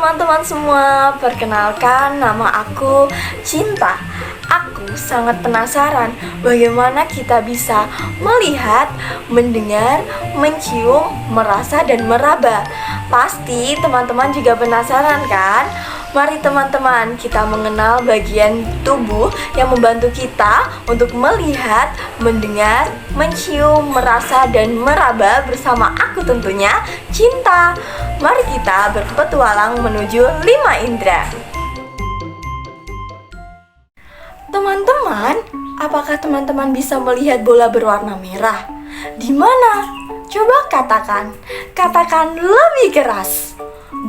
teman-teman semua, perkenalkan nama aku Cinta. Aku sangat penasaran bagaimana kita bisa melihat, mendengar, mencium, merasa, dan meraba. Pasti teman-teman juga penasaran kan? Mari teman-teman, kita mengenal bagian tubuh yang membantu kita untuk melihat, mendengar, mencium, merasa, dan meraba bersama aku tentunya, Cinta. Mari kita berpetualang menuju 5 indera. Teman-teman, apakah teman-teman bisa melihat bola berwarna merah? Di mana? Coba katakan lebih keras.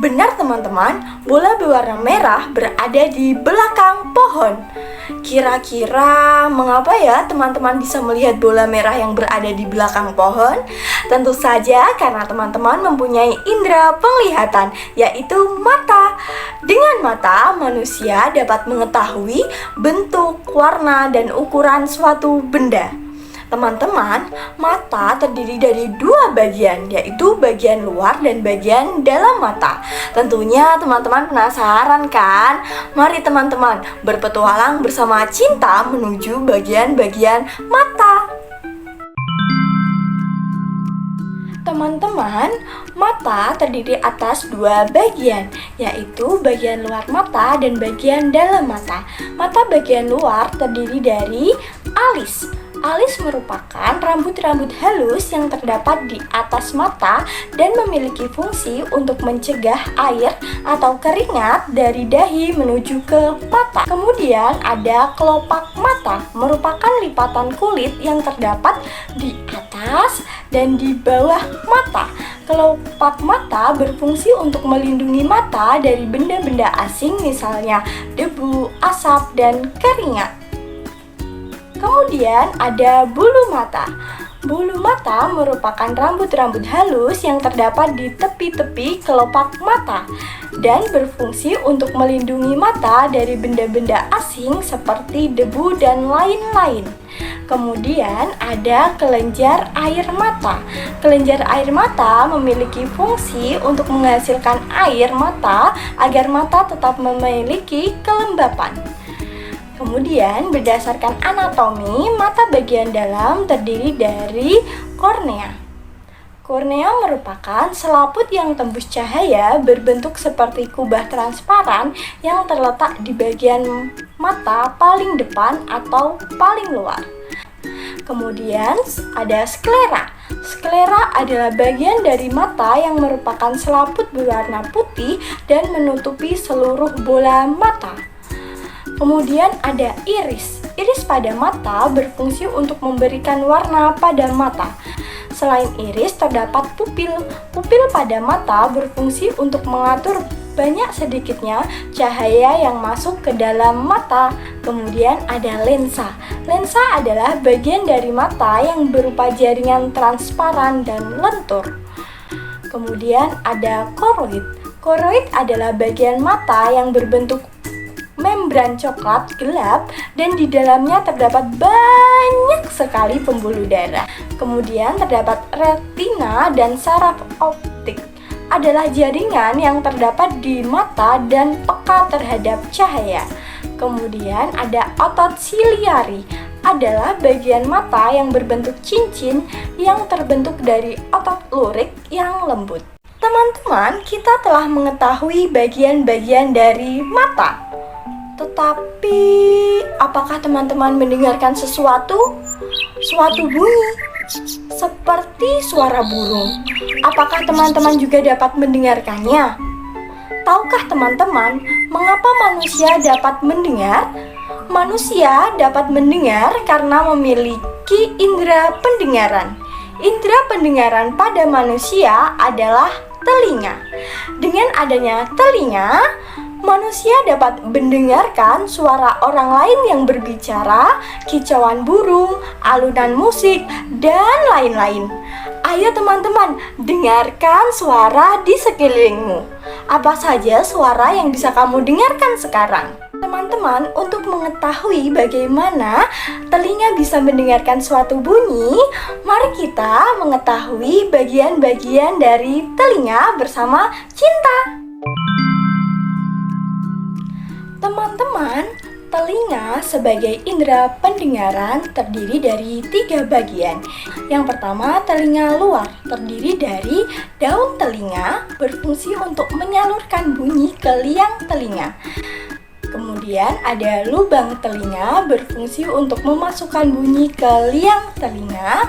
Benar teman-teman, bola berwarna merah berada di belakang pohon. Kira-kira mengapa ya teman-teman bisa melihat bola merah yang berada di belakang pohon? Tentu saja karena teman-teman mempunyai indera penglihatan, yaitu mata. Dengan mata, manusia dapat mengetahui bentuk, warna, dan ukuran suatu benda. Teman-teman, mata terdiri dari 2 bagian, yaitu bagian luar dan bagian dalam mata. Tentunya teman-teman penasaran kan? Mari teman-teman berpetualang bersama Cinta menuju bagian-bagian mata. Teman-teman, mata terdiri atas 2 bagian, yaitu bagian luar mata dan bagian dalam mata. Mata bagian luar terdiri dari alis. Alis merupakan rambut-rambut halus yang terdapat di atas mata dan memiliki fungsi untuk mencegah air atau keringat dari dahi menuju ke mata. Kemudian ada kelopak mata, merupakan lipatan kulit yang terdapat di atas dan di bawah mata. Kelopak mata berfungsi untuk melindungi mata dari benda-benda asing, misalnya debu, asap, dan keringat. Kemudian ada bulu mata. Bulu mata merupakan rambut-rambut halus yang terdapat di tepi-tepi kelopak mata dan berfungsi untuk melindungi mata dari benda-benda asing seperti debu dan lain-lain. Kemudian ada kelenjar air mata. Kelenjar air mata memiliki fungsi untuk menghasilkan air mata agar mata tetap memiliki kelembapan. Kemudian berdasarkan anatomi, mata bagian dalam terdiri dari kornea. Kornea merupakan selaput yang tembus cahaya berbentuk seperti kubah transparan yang terletak di bagian mata paling depan atau paling luar. Kemudian ada sklera. Sklera adalah bagian dari mata yang merupakan selaput berwarna putih dan menutupi seluruh bola mata. Kemudian ada iris. Iris pada mata berfungsi untuk memberikan warna pada mata. Selain iris terdapat pupil. Pupil pada mata berfungsi untuk mengatur banyak sedikitnya cahaya yang masuk ke dalam mata. Kemudian ada lensa. Lensa adalah bagian dari mata yang berupa jaringan transparan dan lentur. Kemudian ada koroid. Koroid adalah bagian mata yang berbentuk membran coklat gelap dan di dalamnya terdapat banyak sekali pembuluh darah. Kemudian terdapat retina dan saraf optik. Adalah jaringan yang terdapat di mata dan peka terhadap cahaya. Kemudian ada otot siliari. Adalah bagian mata yang berbentuk cincin yang terbentuk dari otot lurik yang lembut. Teman-teman, kita telah mengetahui bagian-bagian dari mata. Tetapi, apakah teman-teman mendengarkan sesuatu? Suatu bunyi, seperti suara burung. Apakah teman-teman juga dapat mendengarkannya? Tahukah teman-teman, mengapa manusia dapat mendengar? Manusia dapat mendengar karena memiliki indera pendengaran. Indera pendengaran pada manusia adalah telinga. Dengan adanya telinga, manusia dapat mendengarkan suara orang lain yang berbicara, kicauan burung, alunan musik, dan lain-lain. Ayo teman-teman, dengarkan suara di sekelilingmu. Apa saja suara yang bisa kamu dengarkan sekarang? Teman-teman, untuk mengetahui bagaimana telinga bisa mendengarkan suatu bunyi, mari kita mengetahui bagian-bagian dari telinga bersama Cinta. Teman-teman, telinga sebagai indera pendengaran terdiri dari 3 bagian. Yang pertama, telinga luar terdiri dari daun telinga berfungsi untuk menyalurkan bunyi ke liang telinga. Kemudian ada lubang telinga berfungsi untuk memasukkan bunyi ke liang telinga.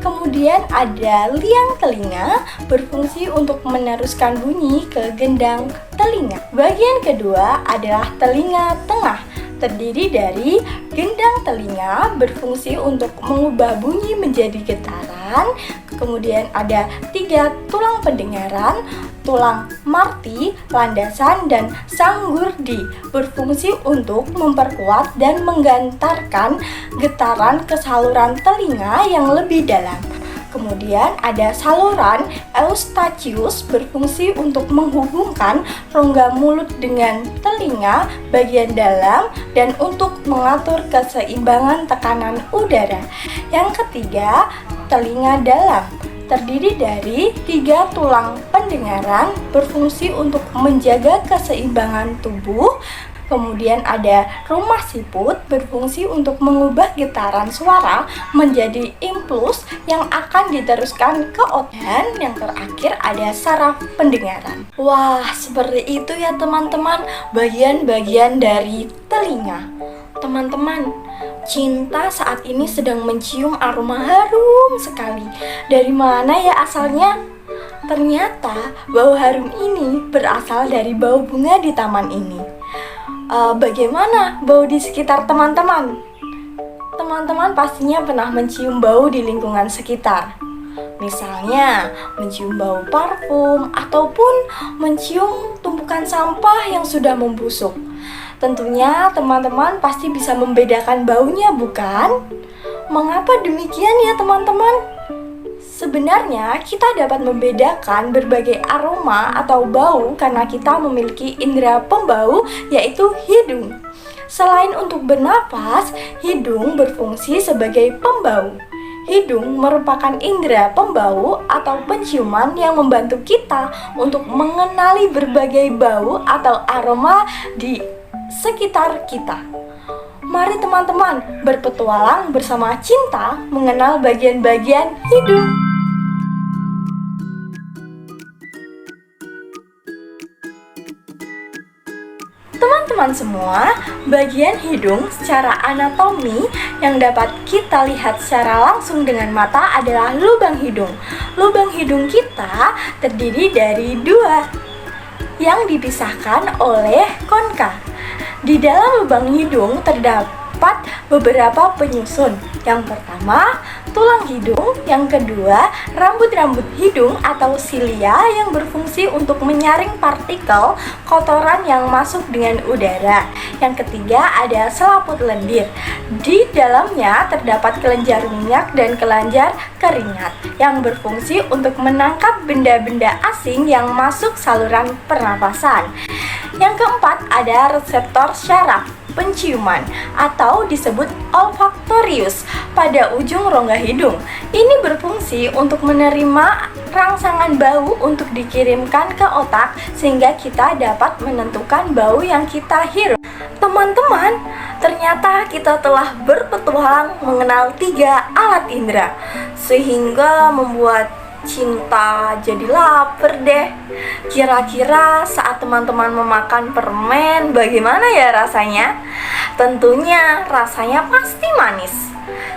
Kemudian ada liang telinga berfungsi untuk meneruskan bunyi ke gendang telinga. Bagian kedua adalah telinga tengah, terdiri dari gendang telinga berfungsi untuk mengubah bunyi menjadi getaran. Kemudian ada 3 tulang pendengaran, tulang marti, landasan, dan sanggurdi berfungsi untuk memperkuat dan menggantarkan getaran ke saluran telinga yang lebih dalam. Kemudian ada saluran eustachius berfungsi untuk menghubungkan rongga mulut dengan telinga bagian dalam dan untuk mengatur keseimbangan tekanan udara. Yang ketiga, telinga dalam terdiri dari 3 tulang pendengaran berfungsi untuk menjaga keseimbangan tubuh. Kemudian ada rumah siput berfungsi untuk mengubah getaran suara menjadi impuls yang akan diteruskan ke otak. Dan yang terakhir ada saraf pendengaran. Wah, seperti itu ya teman-teman, bagian-bagian dari telinga. Teman-teman, Cinta saat ini sedang mencium aroma harum sekali. Dari mana ya asalnya? Ternyata bau harum ini berasal dari bau bunga di taman ini. Bagaimana bau di sekitar teman-teman? Teman-teman pastinya pernah mencium bau di lingkungan sekitar. Misalnya, mencium bau parfum ataupun mencium tumpukan sampah yang sudah membusuk. Tentunya teman-teman pasti bisa membedakan baunya, bukan? Mengapa demikian ya teman-teman? Sebenarnya kita dapat membedakan berbagai aroma atau bau karena kita memiliki indera pembau, yaitu hidung. Selain untuk bernapas, hidung berfungsi sebagai pembau. Hidung merupakan indera pembau atau penciuman yang membantu kita untuk mengenali berbagai bau atau aroma di sekitar kita. Mari teman-teman berpetualang bersama Cinta mengenal bagian-bagian hidung. Teman-teman semua, bagian hidung secara anatomi yang dapat kita lihat secara langsung dengan mata adalah lubang hidung. Lubang hidung kita terdiri dari 2 yang dipisahkan oleh konka. Di dalam lubang hidung terdapat beberapa penyusun. Yang pertama, tulang hidung. Yang kedua, rambut-rambut hidung atau silia yang berfungsi untuk menyaring partikel kotoran yang masuk dengan udara. Yang ketiga, ada selaput lendir. Di dalamnya terdapat kelenjar minyak dan kelenjar keringat yang berfungsi untuk menangkap benda-benda asing yang masuk saluran pernapasan. Yang keempat, ada reseptor syaraf penciuman atau disebut olfaktorius pada ujung rongga hidung. Ini berfungsi untuk menerima rangsangan bau untuk dikirimkan ke otak sehingga kita dapat menentukan bau yang kita hirup. Teman-teman, ternyata kita telah berpetualang mengenal 3 alat indera sehingga membuat Cinta jadi lapar deh. Kira-kira saat teman-teman memakan permen, bagaimana ya rasanya? Tentunya rasanya pasti manis.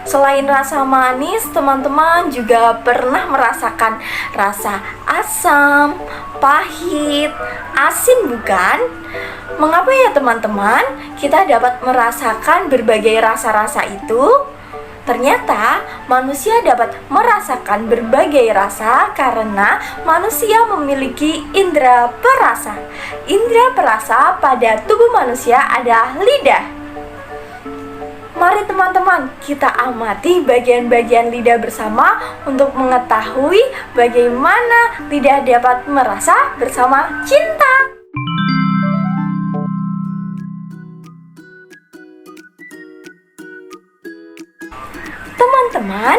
Selain rasa manis, teman-teman juga pernah merasakan rasa asam, pahit, asin, bukan? Mengapa ya teman-teman kita dapat merasakan berbagai rasa-rasa itu? Ternyata manusia dapat merasakan berbagai rasa karena manusia memiliki indera perasa. Indera perasa pada tubuh manusia adalah lidah. Mari teman-teman kita amati bagian-bagian lidah bersama untuk mengetahui bagaimana lidah dapat merasa bersama Cinta. Teman-teman,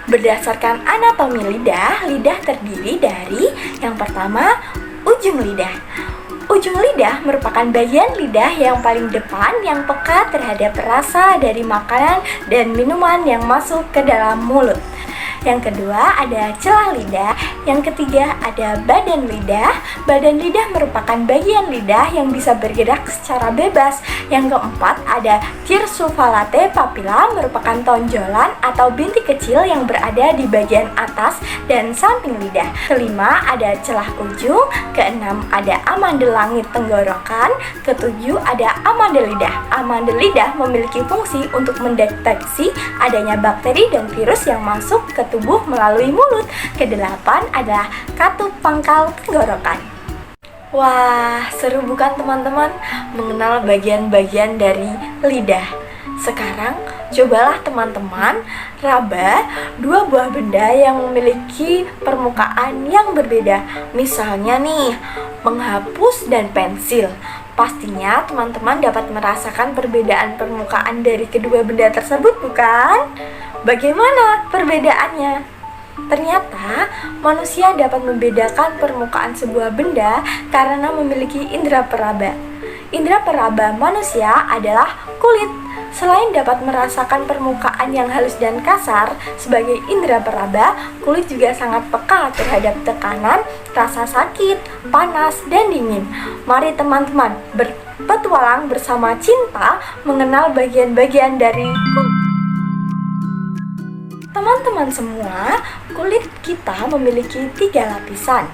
berdasarkan anatomi lidah, lidah terdiri dari yang pertama, ujung lidah. Ujung lidah merupakan bagian lidah yang paling depan yang peka terhadap rasa dari makanan dan minuman yang masuk ke dalam mulut. Yang kedua ada celah lidah. Yang ketiga ada badan lidah. Badan lidah merupakan bagian lidah yang bisa bergerak secara bebas. Yang keempat ada tirsu falate papilla, merupakan tonjolan atau bintik kecil yang berada di bagian atas dan samping lidah. Kelima ada celah ujung. Keenam ada amandel langit tenggorokan. Ketujuh ada amandel lidah. Amandel lidah memiliki fungsi untuk mendeteksi adanya bakteri dan virus yang masuk ke tubuh melalui mulut. Kedelapan adalah katup pangkal tenggorokan. Wah, seru bukan teman-teman mengenal bagian-bagian dari lidah? Sekarang cobalah teman-teman raba dua buah benda yang memiliki permukaan yang berbeda. Misalnya nih, menghapus dan pensil. Pastinya teman-teman dapat merasakan perbedaan permukaan dari kedua benda tersebut, bukan? Bagaimana perbedaannya? Ternyata manusia dapat membedakan permukaan sebuah benda karena memiliki indera peraba. Indera peraba manusia adalah kulit. Selain dapat merasakan permukaan yang halus dan kasar sebagai indera peraba, kulit juga sangat peka terhadap tekanan, rasa sakit, panas, dan dingin. Mari teman-teman berpetualang bersama Cinta mengenal bagian-bagian dari kulit. Teman-teman semua, kulit kita memiliki 3 lapisan.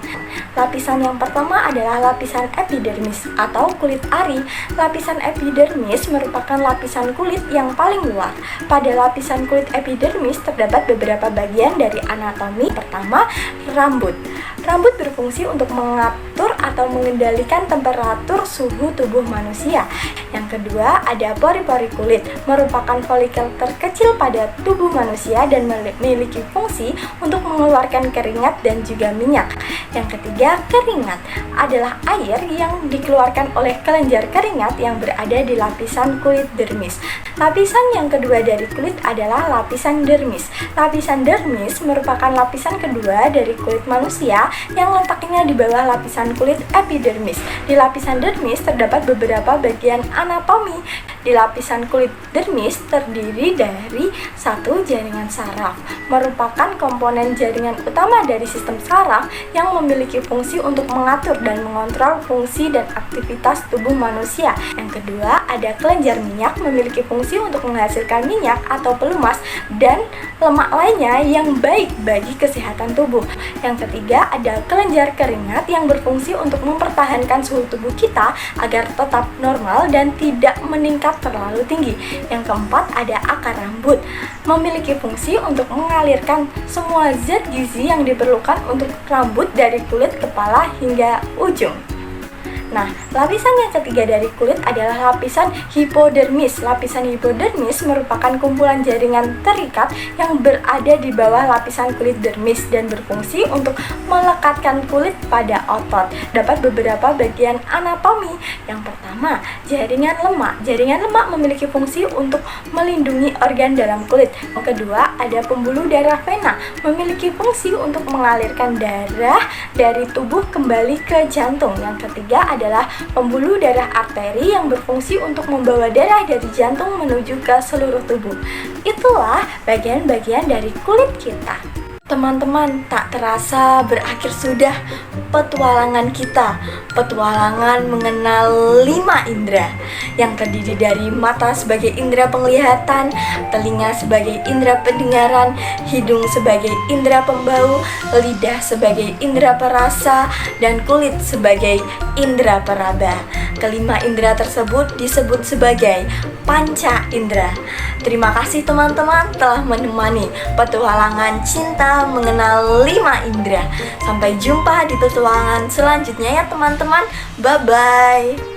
Lapisan yang pertama adalah lapisan epidermis atau kulit ari. Lapisan epidermis merupakan lapisan kulit yang paling luar. Pada lapisan kulit epidermis terdapat beberapa bagian dari anatomi. Pertama, rambut. Rambut berfungsi untuk mengatur atau mengendalikan temperatur suhu tubuh manusia. Yang kedua, ada pori-pori kulit, merupakan folikel terkecil pada tubuh manusia dan memiliki fungsi untuk mengeluarkan keringat dan juga minyak. Yang ketiga, keringat adalah air yang dikeluarkan oleh kelenjar keringat yang berada di lapisan kulit dermis. Lapisan yang kedua dari kulit adalah lapisan dermis. Lapisan dermis merupakan lapisan kedua dari kulit manusia yang letaknya di bawah lapisan kulit epidermis. Di lapisan dermis terdapat beberapa bagian anatomi. Di lapisan kulit dermis terdiri dari satu jaringan saraf, merupakan komponen jaringan utama dari sistem saraf yang memiliki fungsi untuk mengatur dan mengontrol fungsi dan aktivitas tubuh manusia. Yang kedua, ada kelenjar minyak, memiliki fungsi untuk menghasilkan minyak atau pelumas dan lemak lainnya yang baik bagi kesehatan tubuh. Yang ketiga, ada kelenjar keringat yang berfungsi untuk mempertahankan suhu tubuh kita agar tetap normal dan tidak meningkat terlalu tinggi. Yang keempat, ada akar rambut, memiliki fungsi untuk mengalirkan semua zat gizi yang diperlukan untuk rambut dari kulit kepala hingga ujung. Nah, lapisan yang ketiga dari kulit adalah lapisan hipodermis. Lapisan hipodermis merupakan kumpulan jaringan terikat yang berada di bawah lapisan kulit dermis dan berfungsi untuk melekatkan kulit pada otot. Dapat beberapa bagian anatomi. Yang pertama, jaringan lemak. Jaringan lemak memiliki fungsi untuk melindungi organ dalam kulit. Yang kedua, ada pembuluh darah vena, memiliki fungsi untuk mengalirkan darah dari tubuh kembali ke jantung. Yang ketiga adalah pembuluh darah arteri yang berfungsi untuk membawa darah dari jantung menuju ke seluruh tubuh. Itulah bagian-bagian dari kulit kita. Teman-teman, tak terasa berakhir sudah petualangan kita. Petualangan mengenal 5 indera yang terdiri dari mata sebagai indera penglihatan, telinga sebagai indera pendengaran, hidung sebagai indera pembau, lidah sebagai indera perasa, dan kulit sebagai indera peraba. Kelima indera tersebut disebut sebagai panca indera. Terima kasih teman-teman telah menemani petualangan Cinta mengenal 5 indera. Sampai jumpa di petualangan selanjutnya ya teman-teman. Bye-bye.